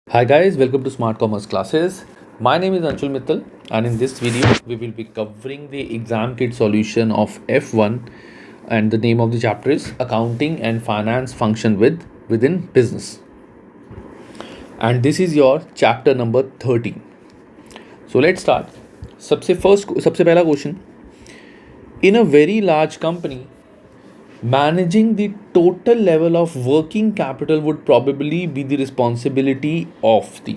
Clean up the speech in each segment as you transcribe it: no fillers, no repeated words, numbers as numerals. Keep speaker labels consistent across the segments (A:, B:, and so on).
A: Hi guys, welcome to Smart Commerce classes. My name is Anshul Mittal and in this video we will be covering the exam kit solution of F1 and the name of the chapter is Accounting and Finance Function within Business. And this is your chapter number 13. So let's start. सबसे पहला question. In a very large company, managing the total level of working capital would probably be the responsibility of the.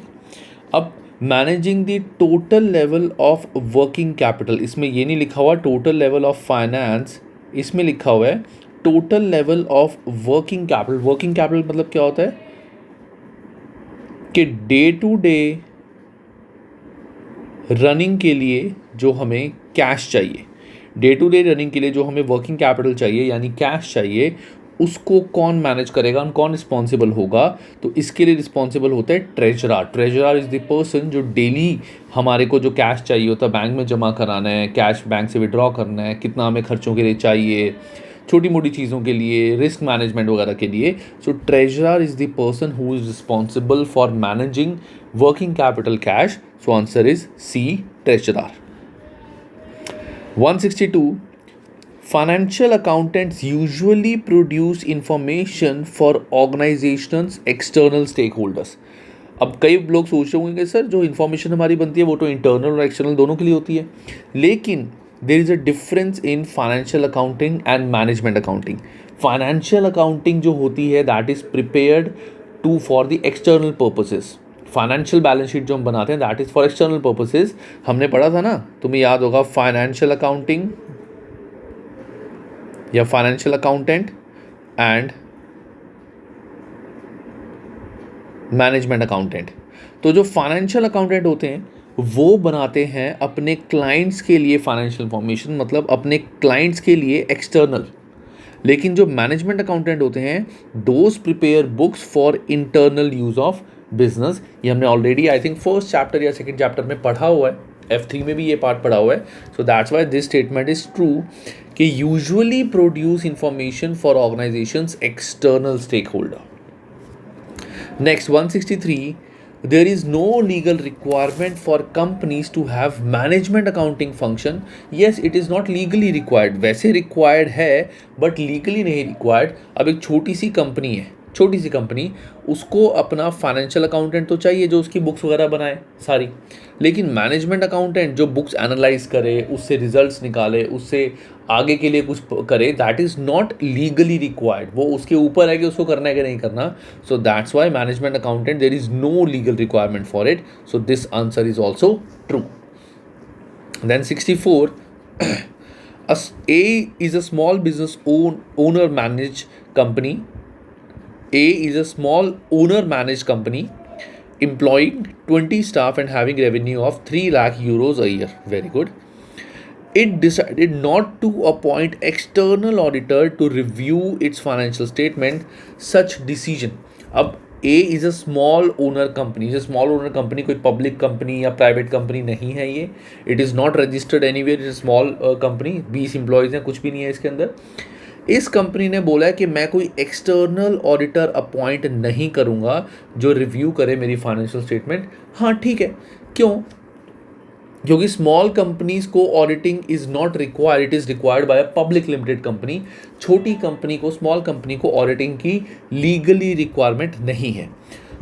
A: अब managing the total level of working capital, इसमें ये नहीं लिखा हुआ total level of finance, इसमें लिखा हुआ है total level of working capital. Working capital मतलब क्या होता है कि डे टू डे रनिंग के लिए जो हमें कैश चाहिए, डे टू डे रनिंग के लिए जो हमें वर्किंग कैपिटल चाहिए यानी कैश चाहिए, उसको कौन मैनेज करेगा, कौन रिस्पॉन्सिबल होगा. तो इसके लिए रिस्पॉन्सिबल होता है treasurer. Treasurer is the person जो डेली हमारे को जो कैश चाहिए होता है बैंक में जमा कराना है, कैश बैंक से विड्रॉ करना है, कितना हमें खर्चों के लिए चाहिए, छोटी मोटी चीज़ों के लिए, रिस्क मैनेजमेंट वगैरह के लिए. So treasurer is the person who is responsible for managing working capital cash. So answer is C, treasurer. 162. Financial accountants usually produce information for organization's external stakeholders. अब कई लोग सोच रहे होंगे सर जो इन्फॉर्मेशन हमारी बनती है वो तो इंटरनल और एक्सटर्नल दोनों के लिए होती है, लेकिन there is a difference in financial accounting and management accounting. Financial accounting जो होती है that is prepared to for the external purposes. Financial balance sheet जो हम बनाते हैं that is for external purposes. हमने पढ़ा था ना, तुम्हें याद होगा, फाइनेंशियल अकाउंटिंग या financial accountant and management accountant. तो जो फाइनेंशियल अकाउंटेंट होते हैं वो बनाते हैं अपने क्लाइंट्स के लिए फाइनेंशियल इंफॉर्मेशन, मतलब अपने क्लाइंट्स के लिए एक्सटर्नल. लेकिन जो मैनेजमेंट अकाउंटेंट होते हैं those prepare books for internal use of business. ये हमने already I think first chapter या सेकेंड चैप्टर में पढ़ा हुआ है, F3 में भी ये पार्ट पढ़ा हुआ है. So that's why this statement is true कि usually produce information for organisations external stakeholder. Next 163. There is no legal requirement for companies to have management accounting function. Yes, it is not legally required. वैसे required है but legally नहीं required. अब एक छोटी सी company है, छोटी सी company, उसको अपना फाइनेंशियल अकाउंटेंट तो चाहिए जो उसकी बुक्स वगैरह बनाए सारी, लेकिन मैनेजमेंट अकाउंटेंट जो बुक्स एनालाइज करे, उससे रिजल्ट्स निकाले, उससे आगे के लिए कुछ करे, that is not legally required. वो उसके ऊपर है कि उसको करना है कि नहीं करना. So that's why management accountant there is no legal requirement for it. So this answer is also true. Then 64. A is a small business owner managed company. A is a small owner managed company employing 20 staff and having revenue of 3 lakh euros a year. Very good. It decided not to appoint external auditor to review its financial statement. Such decision. अब A is a small owner company. ये small owner company कोई public company या private company नहीं है ये. It is not registered anywhere. It is a small company. 20 employees हैं, कुछ भी नहीं है इसके अंदर. इस कंपनी ने बोला है कि मैं कोई एक्सटर्नल ऑडिटर अपॉइंट नहीं करूंगा जो रिव्यू करे मेरी फाइनेंशियल स्टेटमेंट. हाँ ठीक है, क्यों? क्योंकि स्मॉल कंपनीज को auditing is not required, it is required by a public limited company. छोटी कंपनी को, स्मॉल कंपनी को ऑडिटिंग की लीगली रिक्वायरमेंट नहीं है.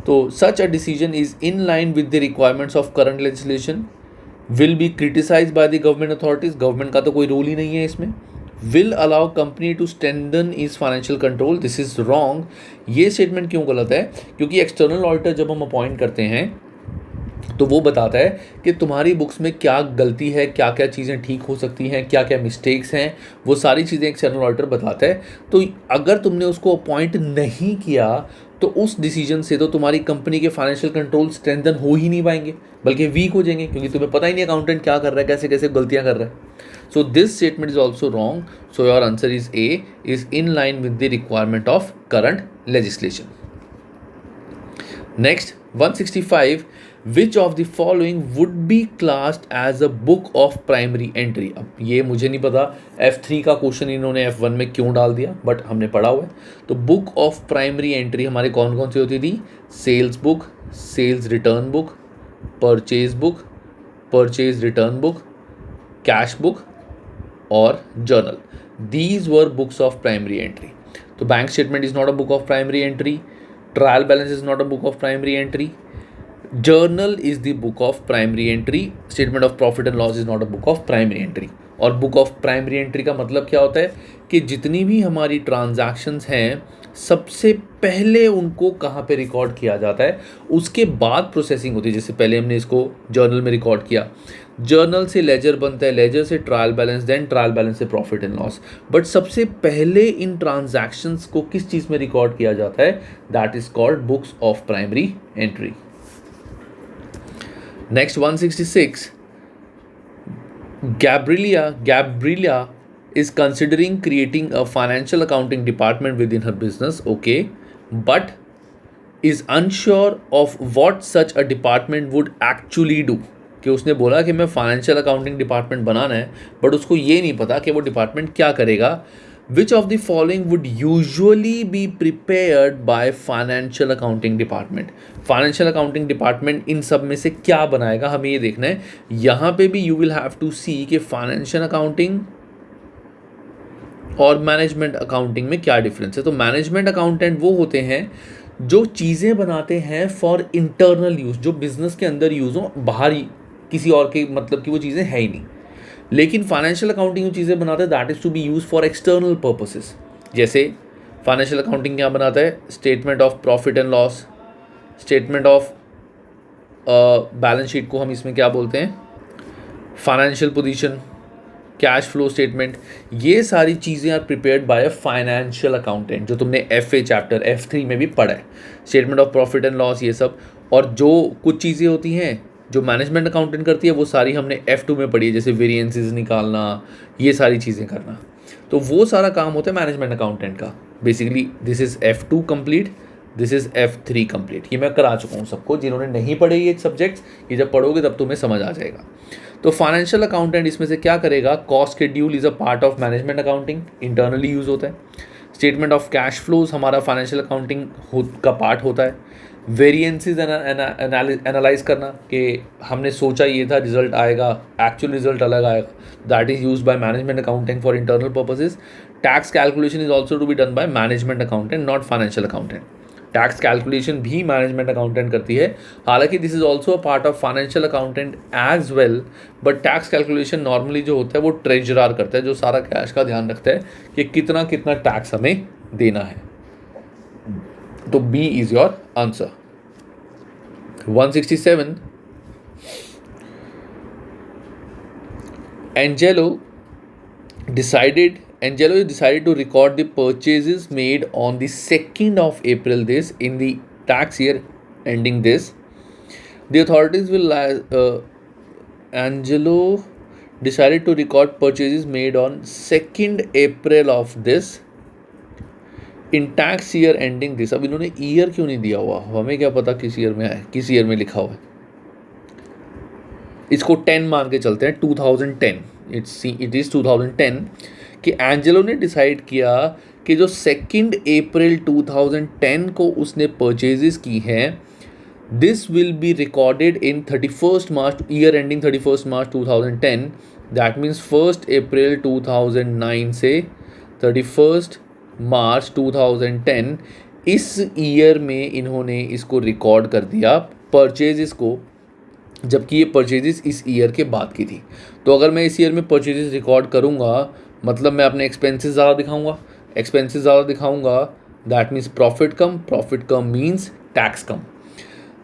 A: तो such a decision is in line with the requirements of current legislation, will be criticised by the government authorities. Government का तो कोई रोल ही नहीं है इसमें. Will allow company to strengthen is financial control. This is wrong. ये statement क्यों गलत है? क्योंकि एक्सटर्नल ऑडिटर जब हम अपॉइंट करते हैं तो वो बताता है कि तुम्हारी बुक्स में क्या गलती है, क्या क्या चीज़ें ठीक हो सकती हैं, क्या क्या मिस्टेक्स हैं, वो सारी चीज़ें एक्सटर्नल ऑडिटर बताता है. तो अगर तुमने उसको अपॉइंट नहीं किया तो उस डिसीजन से तो तुम्हारी कंपनी के फाइनेंशियल कंट्रोल स्ट्रेंथन हो ही नहीं पाएंगे, बल्कि वीक हो जाएंगे, क्योंकि तुम्हें पता ही नहीं अकाउंटेंट क्या कर रहा है, कैसे कैसे गलतियाँ कर रहा है. So this statement is also wrong. So your answer is A, is in line with the requirement of current legislation. Next, 165. Which of the following would be classed as a book of primary entry? अब ये मुझे नहीं पता F3 का question इन्होंने F1 में क्यों डाल दिया, बट हमने पढ़ा हुआ है. तो बुक ऑफ प्राइमरी एंट्री हमारे कौन कौन सी होती थी? Sales book, sales return book, purchase book, purchase return book, cash book और journal. These were books of primary entry. तो bank statement is not a book of primary entry, trial balance is not a book of primary entry, journal is the book of primary entry, statement of profit and loss is not a book of primary entry. और book of primary entry का मतलब क्या होता है कि जितनी भी हमारी ट्रांजैक्शंस हैं सबसे पहले उनको कहाँ पे रिकॉर्ड किया जाता है, उसके बाद प्रोसेसिंग होती है. जैसे पहले हमने इसको जर्नल में रिकॉर्ड किया, जर्नल से लेजर बनता है, लेजर से trial balance, then trial balance से प्रॉफिट एंड लॉस. बट सबसे पहले इन ट्रांजैक्शंस को किस चीज़ में रिकॉर्ड किया जाता है, that is called books of primary entry. Next 166, Gabriela is considering creating a financial accounting department within her business, okay, but is unsure of what such a department would actually do. कि उसने बोला कि मैं financial accounting department बनाना है, but उसको ये नहीं पता कि वो डिपार्टमेंट क्या करेगा. विच of the following would usually be prepared by financial accounting department. Financial accounting department in सब में से क्या बनाएगा, हमें ये देखना है. यहाँ पे भी यू विल हैव टू सी कि फाइनेंशियल अकाउंटिंग और मैनेजमेंट अकाउंटिंग में क्या डिफरेंस है. तो मैनेजमेंट अकाउंटेंट वो होते हैं जो चीज़ें बनाते हैं फॉर इंटरनल यूज़, जो बिजनेस के अंदर यूज़ हो, बाहर किसी और के मतलब कि वो चीज़ें है ही नहीं. लेकिन फाइनेंशियल अकाउंटिंग जो चीज़ें बनाता है that is to be use for external purposes. जैसे फाइनेंशियल अकाउंटिंग क्या बनाता है, statement of profit and loss, statement of balance sheet को हम इसमें क्या बोलते हैं, financial position, cash flow statement. ये सारी चीज़ें are prepared by a financial accountant, जो तुमने FA चैप्टर F3 में भी पढ़ा है, statement of profit and loss ये सब. और जो कुछ चीज़ें होती हैं जो मैनेजमेंट अकाउंटेंट करती है वो सारी हमने F2 में पढ़ी है, जैसे वेरिएंसेस निकालना, ये सारी चीज़ें करना. तो वो सारा काम होता है मैनेजमेंट अकाउंटेंट का. Basically this is F2 complete, this is F3 complete. ये मैं करा चुका हूँ सबको. जिन्होंने नहीं पढ़े ये सब्जेक्ट्स, ये जब पढ़ोगे तब तुम्हें समझ आ जाएगा. तो फाइनेंशियल अकाउंटेंट इसमें से क्या करेगा, cost schedule is a part of management accounting, internally use होता है. स्टेटमेंट ऑफ कैश फ्लोज हमारा फाइनेंशियल अकाउंटिंग का पार्ट होता है. वेरिएंसेस एनालाइज करना कि हमने सोचा ये था, रिजल्ट आएगा, एक्चुअल रिजल्ट अलग आएगा, that is used by management accounting for internal purposes. Tax calculation is also to be done by management accountant, not financial accountant. Tax calculation भी मैनेजमेंट अकाउंटेंट करती है, हालांकि this is also a part of financial accountant as well. But tax calculation normally जो होता है वो treasurer करता है, जो सारा कैश का ध्यान रखता है कि कितना कितना टैक्स हमें देना है. तो B is your answer. 167, Angelo decided to record the purchases made on the 2nd of April this in the tax year ending this. The authorities will Angelo decided to record purchases made on 2nd April of this in tax year ending this. अब इन्होंने year क्यों नहीं दिया हुआ, हमें क्या पता किस ईयर में है, किस ईयर में लिखा हुआ है. इसको 10 मान के चलते हैं, 2010. इट इज़ 2010 कि एंजेलो ने डिसाइड किया कि जो 2 अप्रैल 2010 को उसने परचेजेस की हैं, this will be recorded in 31 March, year ending 31 March 2010. That means 1 अप्रैल 2009 से 31 मार्च 2010, इस ईयर में इन्होंने इसको रिकॉर्ड कर दिया परचेजेस को, जबकि ये परचेजेस इस ईयर के बाद की थी. तो अगर मैं इस ईयर में परचेजेस रिकॉर्ड करूँगा मतलब मैं अपने एक्सपेंसेस ज़्यादा दिखाऊँगा, दैट मीन्स प्रॉफिट कम मीन्स टैक्स कम.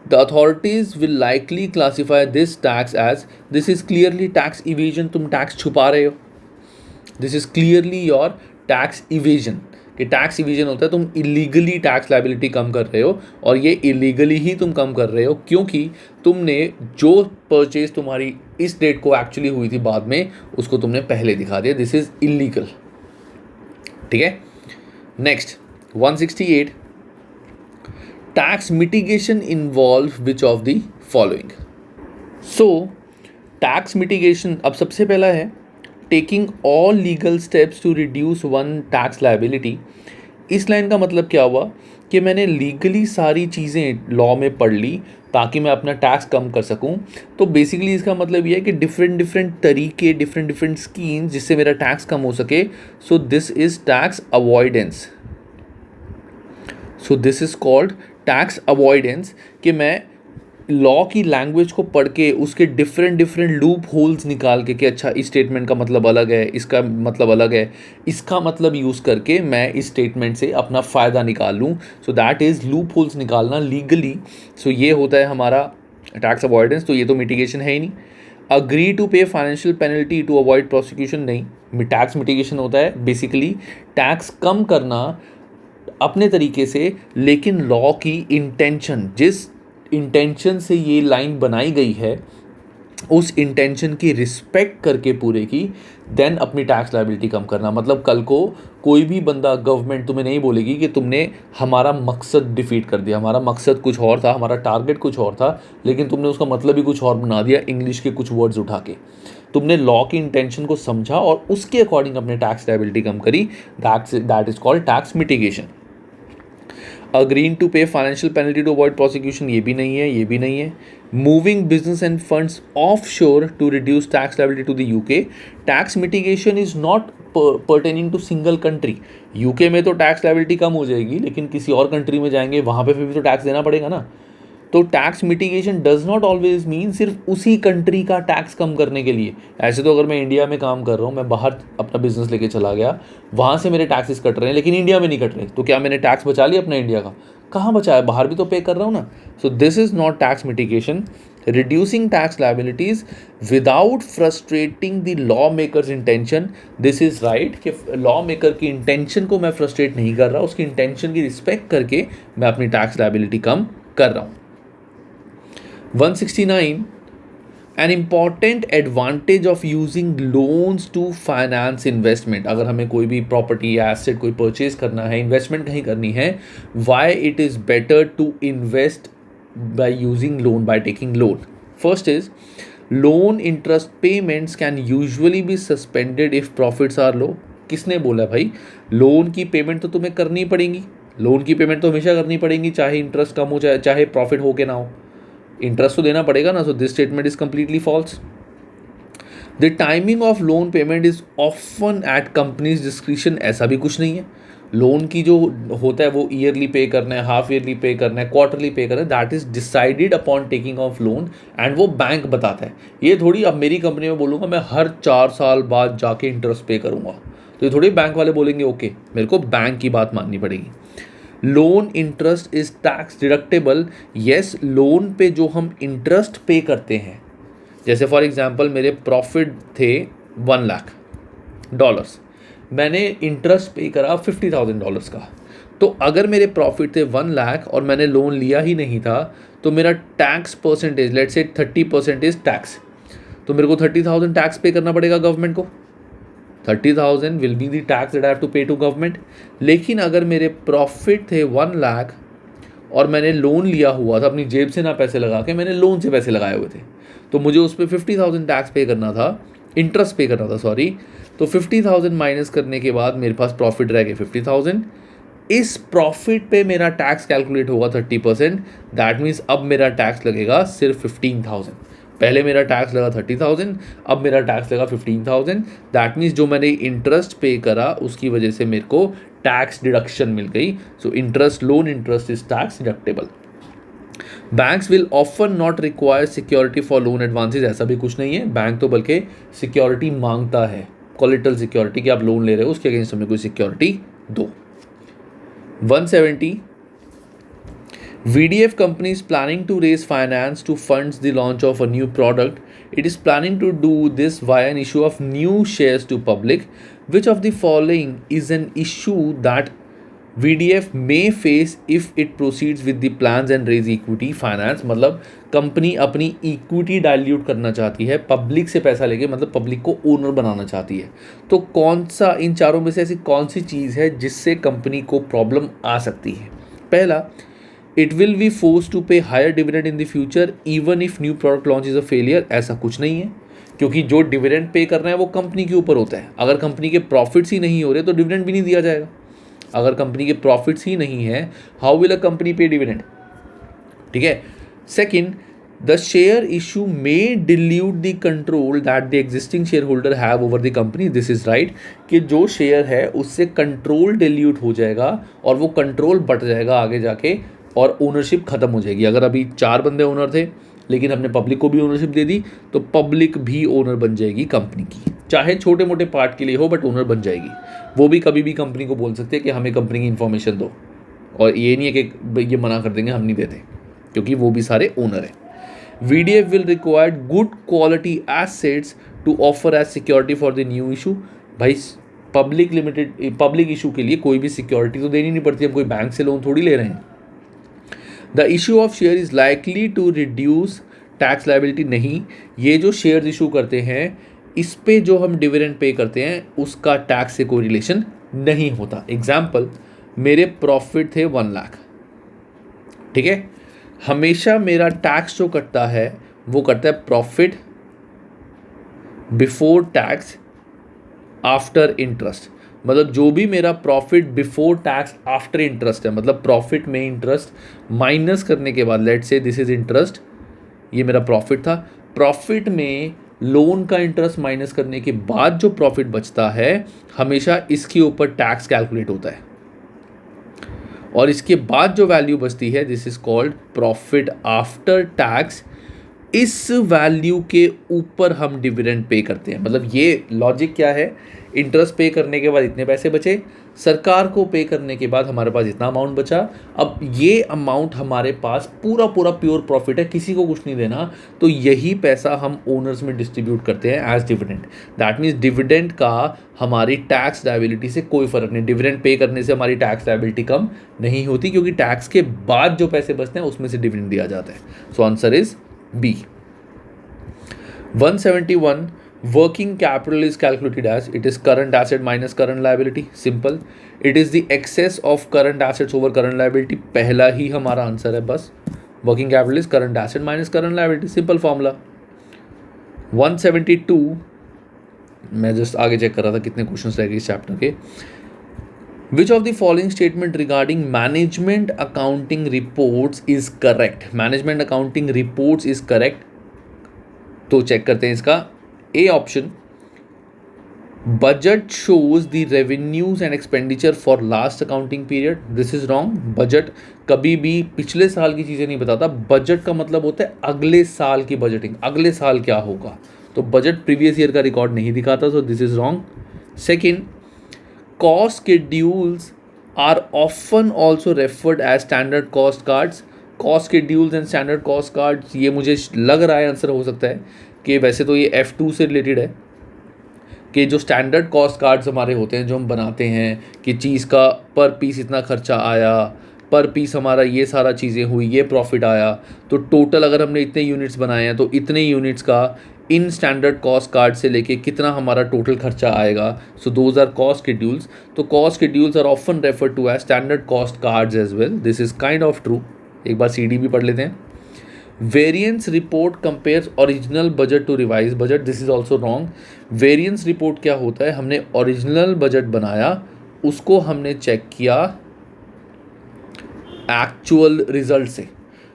A: The authorities will likely classify this tax as, this is clearly tax evasion, तुम टैक्स छुपा रहे हो. This is clearly your tax evasion, कि टैक्स इवेजन होता है तुम इलीगली टैक्स लायबिलिटी कम कर रहे हो, और ये इलीगली ही तुम कम कर रहे हो क्योंकि तुमने जो परचेज तुम्हारी इस डेट को एक्चुअली हुई थी बाद में, उसको तुमने पहले दिखा दिया. This is illegal. ठीक है. Next 168, tax mitigation involve which of the following. So tax mitigation, अब सबसे पहला है taking all legal steps to reduce one tax liability. इस लाइन का मतलब क्या हुआ कि मैंने लीगली सारी चीज़ें लॉ में पढ़ ली ताकि मैं अपना टैक्स कम कर सकूं, तो बेसिकली इसका मतलब ये है कि डिफरेंट डिफरेंट तरीके, डिफरेंट डिफरेंट स्कीम्स जिससे मेरा टैक्स कम हो सके. So this is tax avoidance. So this is called tax avoidance कि मैं लॉ की लैंग्वेज को पढ़ के उसके डिफरेंट डिफरेंट लूप होल्स निकाल के कि अच्छा इस स्टेटमेंट का मतलब अलग है, इसका मतलब अलग है, इसका मतलब यूज़ करके मैं इस स्टेटमेंट से अपना फ़ायदा निकाल लूँ. सो दैट इज़ लूप होल्स निकालना लीगली. सो ये होता है हमारा टैक्स अवॉइडेंस. तो ये तो मिटिगेशन है ही नहीं. Agree to pay financial penalty to avoid prosecution, नहीं. टैक्स मिटिगेशन होता है बेसिकली टैक्स कम करना अपने तरीके से, लेकिन लॉ की इंटेंशन, जिस इंटेंशन से ये लाइन बनाई गई है उस इंटेंशन की रिस्पेक्ट करके पूरे की, देन अपनी टैक्स लायबिलिटी कम करना. मतलब कल को कोई भी बंदा, गवर्नमेंट तुम्हें नहीं बोलेगी कि तुमने हमारा मकसद डिफीट कर दिया, हमारा मकसद कुछ और था, हमारा टारगेट कुछ और था, लेकिन तुमने उसका मतलब ही कुछ और बना दिया इंग्लिश के कुछ वर्ड्स उठा के. तुमने लॉ की इंटेंशन को समझा और उसके अकॉर्डिंग अपने टैक्स लायबिलिटी कम करी. That is called tax mitigation. Agreeing to pay financial penalty to avoid prosecution, ये भी नहीं है, ये भी नहीं है. Moving business and funds offshore to reduce tax liability to the UK. Tax mitigation is not pertaining to single country. UK में तो टैक्स लायबिलिटी कम हो जाएगी, लेकिन किसी और कंट्री में जाएंगे वहाँ पे फिर भी तो टैक्स देना पड़ेगा ना. तो tax mitigation does not always mean सिर्फ उसी कंट्री का टैक्स कम करने के लिए. ऐसे तो अगर मैं इंडिया में काम कर रहा हूँ, मैं बाहर अपना बिजनेस लेके चला गया, वहाँ से मेरे टैक्सेस कट रहे हैं लेकिन इंडिया में नहीं कट रहे, तो क्या मैंने टैक्स बचा लिया अपना इंडिया का? कहाँ बचा है, बाहर भी तो पे कर रहा हूँ ना. So this is not tax mitigation. Reducing tax liabilities without frustrating the law makers intention. This is right कि लॉ मेकर की इंटेंशन को मैं फ्रस्ट्रेट नहीं कर रहा, उसकी इंटेंशन की रिस्पेक्ट करके मैं अपनी टैक्स लायबिलिटी कम कर रहा हूँ. 169. An important advantage of using loans to finance investment. अगर हमें कोई भी प्रॉपर्टी या एसेट कोई परचेज करना है, इन्वेस्टमेंट कहीं करनी है, why it is better to invest by using loan, by taking loan. First is loan interest payments can usually be suspended if profits are low. किसने बोला भाई लोन की पेमेंट तो तुम्हें करनी पड़ेगी, लोन की पेमेंट तो हमेशा करनी पड़ेगी, चाहे इंटरेस्ट कम हो चाहे प्रॉफिट हो के ना हो, इंटरेस्ट तो देना पड़ेगा ना. So this statement is completely false. The timing of loan payment is often at companies discretion. ऐसा भी कुछ नहीं है. लोन की जो होता है वो ईयरली पे करना है, हाफ ईयरली पे करना है, क्वार्टरली पे करना है, that is decided upon taking of loan and वो बैंक बताता है. ये थोड़ी अब मेरी कंपनी में बोलूँगा मैं हर 4 साल बाद जाके इंटरेस्ट पे करूँगा, तो ये थोड़ी बैंक वाले बोलेंगे ओके, मेरे को बैंक की बात माननी पड़ेगी. Loan interest is tax deductible. Yes, loan पे जो हम इंटरेस्ट पे करते हैं, जैसे फॉर एग्जांपल मेरे प्रॉफिट थे $1,00,000, मैंने इंटरेस्ट पे करा $50,000 का. तो अगर मेरे प्रॉफिट थे 1,00,000 और मैंने लोन लिया ही नहीं था, तो मेरा tax percentage let's say 30% tax, तो मेरे को 30,000 टैक्स पे करना पड़ेगा गवर्नमेंट को. 30,000 will be the tax that I have to pay to government. लेकिन अगर मेरे प्रॉफिट थे 1,00,000 और मैंने लोन लिया हुआ था, अपनी जेब से ना पैसे लगा के, मैंने लोन से पैसे लगाए हुए थे, तो मुझे उस पर 50,000 टैक्स पे करना था, इंटरेस्ट पे करना था सॉरी. तो 50,000 माइनस करने के बाद मेरे पास प्रॉफिट रह गए 50,000. इस प्रॉफिट पे मेरा टैक्स कैलकुलेट होगा 30%. दैट मीन्स अब मेरा टैक्स लगेगा सिर्फ 15,000. पहले मेरा टैक्स लगा 30,000, अब मेरा टैक्स लगा 15,000. दैट मीन्स जो मैंने इंटरेस्ट पे करा उसकी वजह से मेरे को टैक्स डिडक्शन मिल गई. So interest, loan interest is tax deductible. Banks will often not require security for loan advances. ऐसा भी कुछ नहीं है, बैंक तो बल्कि सिक्योरिटी मांगता है, कोलेटरल सिक्योरिटी, कि आप लोन ले रहे हो उसके अगेंस्ट हमें कोई सिक्योरिटी दो. 170. VDF company is planning to raise finance to fund the launch of a new product. It is planning to do this via an issue of new shares to public. Which of the following is an issue that VDF may face if it proceeds with the plans and raise equity finance? मतलब company अपनी equity dilute करना चाहती है, public से पैसा लेके, मतलब public को ओनर बनाना चाहती है. तो कौन सा इन चारों में से ऐसी कौन सी चीज़ है जिससे कंपनी को प्रॉब्लम आ सकती है? पहला, it will be force to pay higher dividend in the future even if new product launch is a failure. ऐसा कुछ नहीं है, क्योंकि जो डिविडेंड पे करना है वो कंपनी के ऊपर होता है. अगर कंपनी के प्रॉफिट्स ही नहीं हो रहे तो डिविडेंड भी नहीं दिया जाएगा. अगर कंपनी के प्रॉफिट्स ही नहीं है, हाउ विल अ कंपनी पे डिविडेंड? ठीक है। Second, the share issue may dilute the control that the existing share holder have over the company. This is right, कि जो शेयर है उससे कंट्रोल डिल्यूट हो जाएगा और वो कंट्रोल बढ़ जाएगा आगे जाके और ओनरशिप खत्म हो जाएगी। अगर अभी 4 बंदे ओनर थे लेकिन हमने पब्लिक को भी ओनरशिप दे दी तो पब्लिक भी ओनर बन जाएगी कंपनी की, चाहे छोटे मोटे पार्ट के लिए हो, बट ओनर बन जाएगी। वो भी कभी भी कंपनी को बोल सकते हैं कि हमें कंपनी की इन्फॉर्मेशन दो, और ये नहीं है कि ये मना कर देंगे हम नहीं देते, क्योंकि वो भी सारे ओनर हैं। VDF will require good quality assets to offer as security for the new issue। भाई पब्लिक इशू के लिए कोई भी सिक्योरिटी तो देनी नहीं पड़ती, हम कोई बैंक से लोन थोड़ी ले रहे हैं। The issue of share is likely to reduce tax liability. नहीं, ये जो शेयर इशू करते हैं इस पे जो हम डिविडेंड पे करते हैं उसका टैक्स से कोई रिलेशन नहीं होता। एग्जाम्पल, मेरे प्रॉफिट थे 1 लाख, ठीक है, हमेशा मेरा टैक्स जो कटता है वो कटता है profit before tax after interest. मतलब जो भी मेरा profit before tax after interest है, मतलब प्रॉफिट में इंटरेस्ट माइनस करने के बाद, let's say this is interest, ये मेरा प्रॉफिट था, प्रॉफिट में लोन का इंटरेस्ट माइनस करने के बाद जो प्रॉफिट बचता है हमेशा इसके ऊपर टैक्स कैलकुलेट होता है, और इसके बाद जो वैल्यू बचती है this is called profit after tax. इस वैल्यू के ऊपर हम डिविडेंड पे करते हैं। मतलब ये लॉजिक क्या है, इंटरेस्ट पे करने के बाद इतने पैसे बचे, सरकार को पे करने के बाद हमारे पास इतना अमाउंट बचा, अब ये अमाउंट हमारे पास पूरा पूरा प्योर प्रॉफिट है, किसी को कुछ नहीं देना, तो यही पैसा हम ओनर्स में डिस्ट्रीब्यूट करते हैं as dividend. That means dividend का हमारी टैक्स लायबिलिटी से कोई फर्क नहीं। डिविडेंड पे करने से हमारी टैक्स लायबिलिटी कम नहीं होती, क्योंकि टैक्स के बाद जो पैसे बचते हैं उसमें से डिविडेंड दिया जाता है। So answer is B. 171, working capital is calculated as it is current asset minus current liability। Simple, it is the excess of current assets over current liability। पहला ही हमारा आंसर है बस, working capital is current asset minus current liability, simple formula। 172, मैं just आगे check कर रहा था कितने क्वेश्चंस रह गए इस चैप्टर के। Which of the following statement regarding management accounting reports is correct? Management accounting reports is correct, तो चेक करते हैं इसका। A option, budget shows the revenues and expenditure for last accounting period. This is wrong. Budget कभी भी पिछले साल की चीज़ें नहीं बताता, बजट का मतलब होता है अगले साल की बजटिंग, अगले साल क्या होगा, तो बजट प्रीवियस ईयर का रिकॉर्ड नहीं दिखाता, so this is wrong. Second, cost schedules are often also referred as standard cost cards. Cost schedules and standard cost cards, ये मुझे लग रहा है आंसर हो सकता है कि वैसे तो ये F2 से रिलेटेड है, कि जो स्टैंडर्ड कॉस्ट कार्ड्स हमारे होते हैं जो हम बनाते हैं कि चीज़ का पर पीस इतना खर्चा आया, पर पीस हमारा ये सारा चीज़ें हुई, ये प्रॉफिट आया, तो टोटल अगर हमने इतने यूनिट्स बनाए हैं तो इतने यूनिट्स का इन स्टैंडर्ड कॉस्ट कार्ड से लेके कितना हमारा टोटल खर्चा आएगा। So those are cost schedules. तो cost schedules are often refer to as standard cost cards as well. This is kind of true. एक बार CD भी पढ़ लेते हैं। Variance report compares original budget to revise budget. This is also wrong. Variance report क्या होता है, हमने ओरिजिनल बजट बनाया, उसको हमने चेक किया एक्चुअल रिजल्ट से,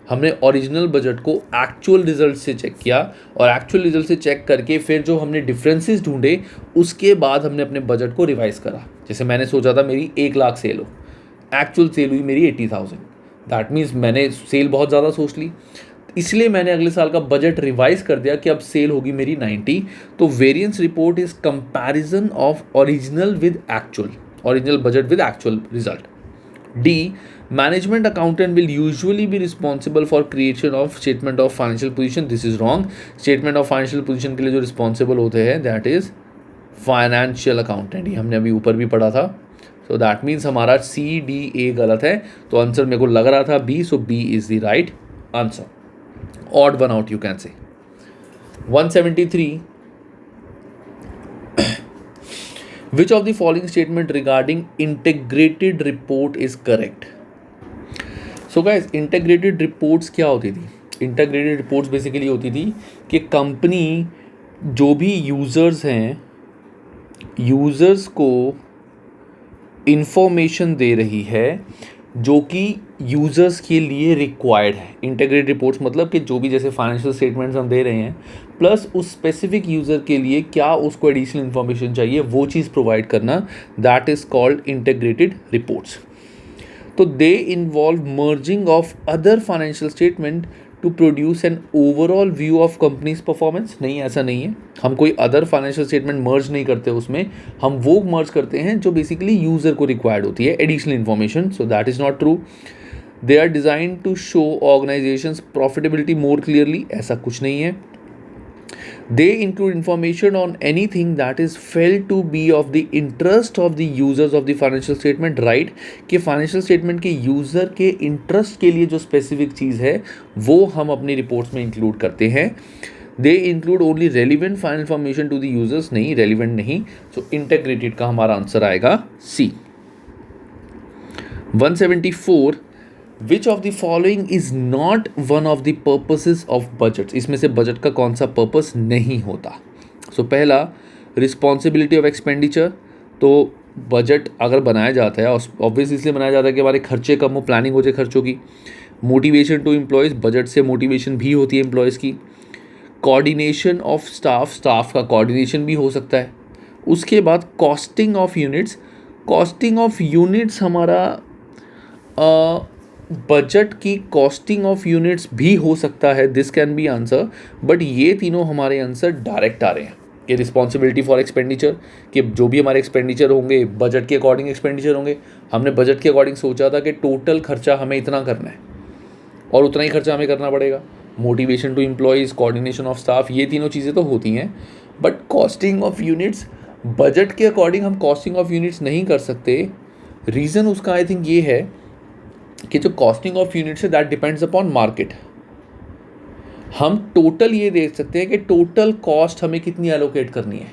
A: हमने ओरिजिनल बजट को एक्चुअल रिजल्ट से चेक किया, और एक्चुअल रिजल्ट से चेक करके फिर जो हमने डिफरेंसेस ढूंढे उसके बाद हमने अपने बजट को रिवाइज करा। जैसे मैंने सोचा था मेरी 1 लाख सेल हो, एक्चुअल सेल हुई मेरी 80,000। दैट मीन्स मैंने सेल बहुत ज़्यादा सोच ली, इसलिए मैंने अगले साल का बजट रिवाइज कर दिया कि अब सेल होगी मेरी 90। तो variance report is comparison of original with actual, original budget with actual result. D, management accountant will usually be responsible for creation of statement of financial position. This is wrong. Statement of financial position के लिए जो responsible होते हैं that is financial accountant. ये हमने अभी ऊपर भी पढ़ा था। सो दैट मीन्स हमारा CDA गलत है, तो आंसर मेरे को लग रहा था B, so B is the right answer. Odd one out, you can say। 173, which of the following statement regarding integrated report is correct? So guys, integrated reports क्या होती थी? integrated reports basically होती थी कि कंपनी जो भी users हैं, users को इंफॉर्मेशन दे रही है जो कि यूज़र्स के लिए रिक्वायर्ड है। इंटीग्रेटेड रिपोर्ट्स मतलब कि जो भी जैसे फाइनेंशियल स्टेटमेंट्स हम दे रहे हैं प्लस उस स्पेसिफिक यूज़र के लिए क्या उसको एडिशनल इन्फॉर्मेशन चाहिए वो चीज़ प्रोवाइड करना, that is called integrated reports. तो they involve merging of other financial statement to produce an overall view of companies performance. नहीं, ऐसा नहीं है, हम कोई अदर फाइनेंशियल स्टेटमेंट मर्ज नहीं करते उसमें, हम वो मर्ज करते हैं जो बेसिकली यूज़र को रिक्वायर्ड होती है additional information. So that is not true. They are design to show organisations profitability more clearly, ऐसा कुछ नहीं है। They include information on anything that is felt to be of the interest of the users of the financial statement, right? कि financial statement के user के interest के लिए जो specific चीज़ है वो हम अपनी reports में include करते हैं। They include only relevant final information to the users, नहीं relevant नहीं, so integrated का हमारा आंसर आएगा C। 174, which of the following is not one of the purposes of budget. इसमें से बजट का कौन सा पर्पस नहीं होता। सो पहला, रिस्पॉन्सिबिलिटी ऑफ एक्सपेंडिचर। तो बजट अगर बनाया जाता है ऑब्वियसली इसलिए बनाया जाता है कि हमारे खर्चे कम हो, प्लानिंग हो जाए खर्चों की। मोटिवेशन टू एम्प्लॉयज़, बजट से मोटिवेशन भी होती है एम्प्लॉयज़ की। कोऑर्डिनेशन ऑफ स्टाफ, स्टाफ का कोऑर्डिनेशन भी हो सकता है। उसके बाद costing of units, costing of units हमारा बजट की कॉस्टिंग ऑफ यूनिट्स भी हो सकता है, this can be answer. But ये तीनों हमारे आंसर डायरेक्ट आ रहे हैं कि रिस्पॉन्सिबिलिटी फॉर एक्सपेंडिचर, कि जो भी हमारे एक्सपेंडिचर होंगे बजट के अकॉर्डिंग एक्सपेंडिचर होंगे। हमने बजट के अकॉर्डिंग सोचा था कि टोटल खर्चा हमें इतना करना है और उतना ही खर्चा हमें करना पड़ेगा। Motivation to employees, coordination of staff, ये तीनों चीज़ें तो होती हैं, but costing of units budget के अकॉर्डिंग हम कॉस्टिंग ऑफ यूनिट्स नहीं कर सकते। रीज़न उसका आई थिंक ये है कि जो कॉस्टिंग ऑफ यूनिट्स है दैट डिपेंड्स अपॉन मार्केट। हम टोटल ये देख सकते हैं कि टोटल कॉस्ट हमें कितनी एलोकेट करनी है,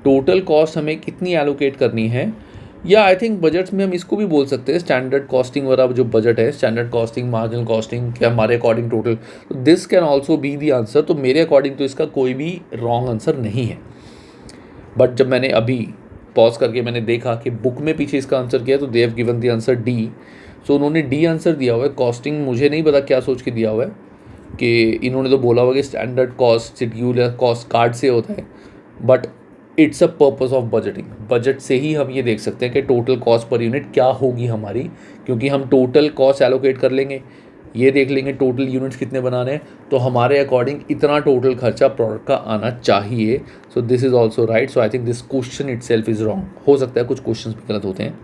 A: टोटल कॉस्ट हमें कितनी एलोकेट करनी है। या आई थिंक बजट्स में हम इसको भी बोल सकते हैं स्टैंडर्ड कॉस्टिंग वाला जो बजट है, स्टैंडर्ड कॉस्टिंग, मार्जिनल कॉस्टिंग, क्या हमारे अकॉर्डिंग टोटल, तो this can also be the answer. तो मेरे अकॉर्डिंग तो इसका कोई भी रॉन्ग आंसर नहीं है। बट जब मैंने अभी पॉज करके मैंने देखा कि बुक में पीछे इसका आंसर किया तो they have given the answer D. So उन्होंने डी आंसर दिया हुआ है। कॉस्टिंग मुझे नहीं पता क्या सोच के दिया हुआ है कि इन्होंने तो बोला हुआ कि स्टैंडर्ड कॉस्ट शेड्यूल या कॉस्ट कार्ड से होता है, but it's a purpose of budgeting. Budget से ही हम ये देख सकते हैं कि टोटल कॉस्ट पर यूनिट क्या होगी हमारी, क्योंकि हम टोटल कॉस्ट एलोकेट कर लेंगे, ये देख लेंगे टोटल यूनिट्स कितने बनाने हैं, तो हमारे अकॉर्डिंग इतना टोटल खर्चा प्रोडक्ट का आना चाहिए। So this is also right. So I think this question it self is wrong. हो सकता है कुछ क्वेश्चन भी गलत होते हैं।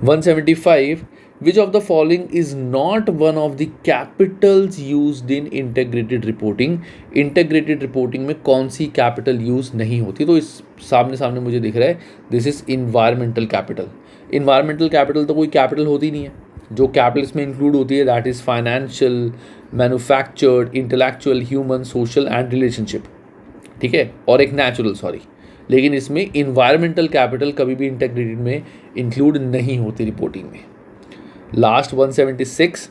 A: 175, which of the following is not one of the capitals used in integrated reporting। integrated reporting में कौन सी कैपिटल यूज़ नहीं होती, तो इस सामने मुझे दिख रहा है this is environmental capital. Environmental capital तो कोई कैपिटल होती नहीं है। जो कैपिटल इसमें इंक्लूड होती है that is financial, manufactured, intellectual, human, social and relationship, ठीक है, और एक नेचुरल, सॉरी। लेकिन इसमें इन्वायरमेंटल कैपिटल कभी भी इंटीग्रेटेड में इंक्लूड नहीं होती रिपोर्टिंग में। Last 176,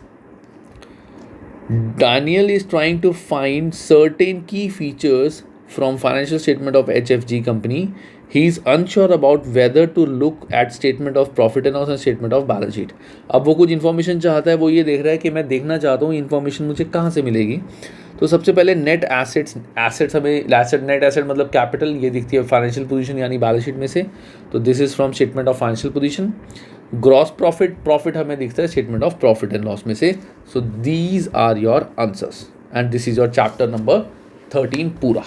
A: Daniel is trying to find certain key features from financial statement of HFG company. He is unsure about whether to look at statement of profit and loss and statement of balance sheet. अब वो कुछ information चाहता है, वो ये देख रहा है कि मैं देखना चाहता हूँ इन्फॉर्मेशन मुझे कहाँ से मिलेगी। तो सबसे पहले नेट एसेट्स हमें नेट एसेट मतलब कैपिटल, ये दिखती है फाइनेंशियल पोजीशन यानी बैलेंस शीट में से, तो this is from statement of financial position. Gross profit हमें दिखता है statement of profit and loss में से। So these are your answers and this is your chapter number 13 पूरा।